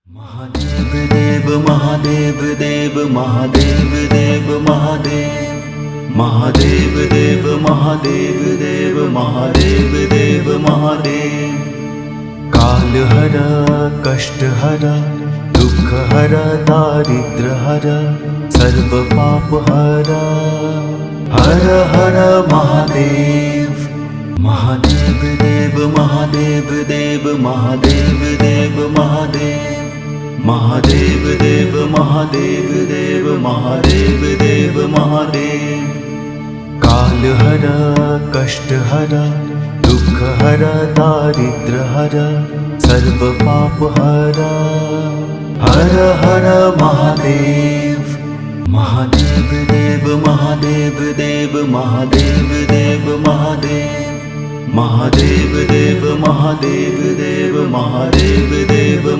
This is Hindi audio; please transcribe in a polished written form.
महादेव देव महादेव देव महादेव देव महादेव महादेव देव महादेव देव महादेव देव महादेव। काल हर कष्ट हर दुख हर दारिद्र हर सर्व पाप हर हर हर महादेव। महादेव देव महादेव देव महादेव देव महादेव महादेव देव महादेव देव महादेव देव महादेव। काल हर कष्ट हर दुख हर दारिद्र हर सर्व पाप हर हर हर महादेव। महादेव देव महादेव देव महादेव देव महादेव महादेव देव महादेव देव महादेव देव।